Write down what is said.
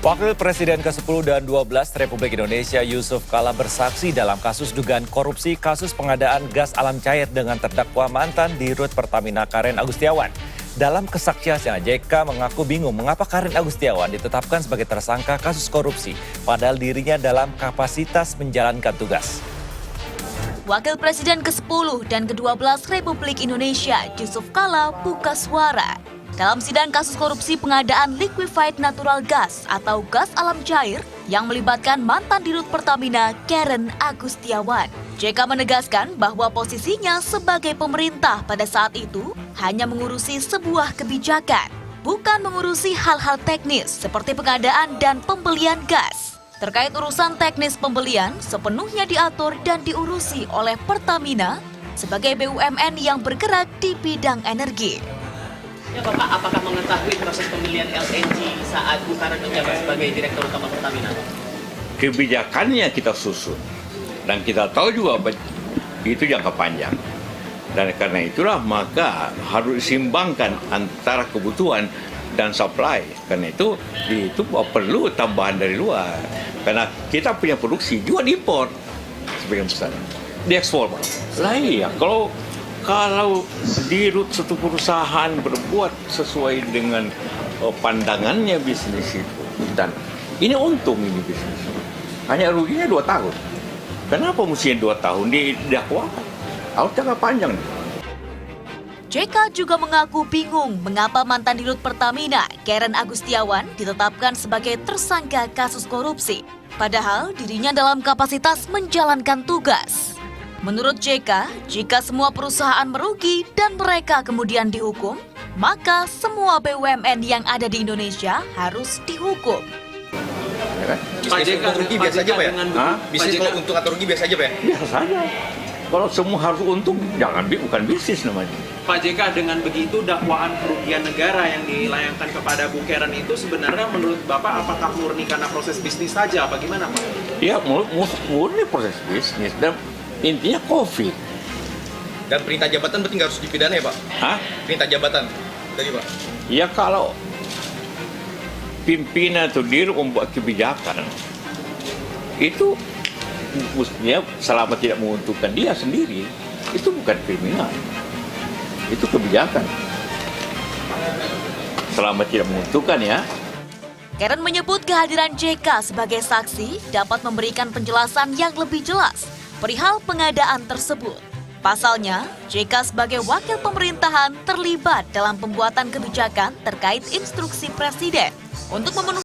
Wakil Presiden ke-10 dan 12 Republik Indonesia Yusuf Kala bersaksi dalam kasus dugaan korupsi kasus pengadaan gas alam cair dengan terdakwa mantan Dirut Pertamina Karen Agustiawan. Dalam kesaksiannya, JK mengaku bingung mengapa Karen Agustiawan ditetapkan sebagai tersangka kasus korupsi, padahal dirinya dalam kapasitas menjalankan tugas. Wakil Presiden ke-10 dan ke-12 Republik Indonesia Yusuf Kala buka suara. Dalam sidang kasus korupsi pengadaan liquefied natural gas atau gas alam cair yang melibatkan mantan Dirut Pertamina Karen Agustiawan. JK menegaskan bahwa posisinya sebagai pemerintah pada saat itu hanya mengurusi sebuah kebijakan, bukan mengurusi hal-hal teknis seperti pengadaan dan pembelian gas. Terkait urusan teknis pembelian, sepenuhnya diatur dan diurusi oleh Pertamina sebagai BUMN yang bergerak di bidang energi. Ya Bapak, apakah mengetahui proses pemilihan LNG saat Bung Karno menjabat sebagai Direktur Utama Pertamina? Kebijakannya kita susun dan kita tahu juga itu jangka panjang. Dan karena itulah maka harus disimbangkan antara kebutuhan dan supply. Karena itu perlu tambahan dari luar. Karena kita punya produksi juga diimpor sebagian besar. Diekspor. Lah iya, kalau Dirut suatu perusahaan berbuat sesuai dengan pandangannya bisnis itu, dan ini untung ini bisnis, hanya ruginya 2 tahun. Kenapa mestinya 2 tahun didakwakan? Harus jangka panjang. JK juga mengaku bingung mengapa mantan Dirut Pertamina Karen Agustiawan ditetapkan sebagai tersangka kasus korupsi, padahal dirinya dalam kapasitas menjalankan tugas. Menurut JK, jika semua perusahaan merugi dan mereka kemudian dihukum, maka semua BUMN yang ada di Indonesia harus dihukum. Bisnis untung rugi biasa aja Pak ya? Bisnis kalau untung atau rugi biasa aja Pak ya? Biasa saja. Kalau semua harus untung, bukan bisnis namanya. Pak JK, dengan begitu dakwaan kerugian negara yang dilayangkan kepada Bu Karen itu sebenarnya menurut Bapak apakah murni karena proses bisnis saja? Bagaimana Pak? Ya, murni proses bisnis dan intinya COVID. Dan perintah jabatan berarti nggak harus dipidana ya Pak? Hah? Perintah jabatan tadi Pak? Ya kalau pimpinan atau Dirut membuat kebijakan, itu mestinya selama tidak menguntungkan dia sendiri, itu bukan kriminal. Itu kebijakan. Selama tidak menguntungkan ya. Karen menyebut kehadiran JK sebagai saksi dapat memberikan penjelasan yang lebih jelas perihal pengadaan tersebut. Pasalnya, JK sebagai wakil pemerintahan terlibat dalam pembuatan kebijakan terkait instruksi Presiden untuk memenuhi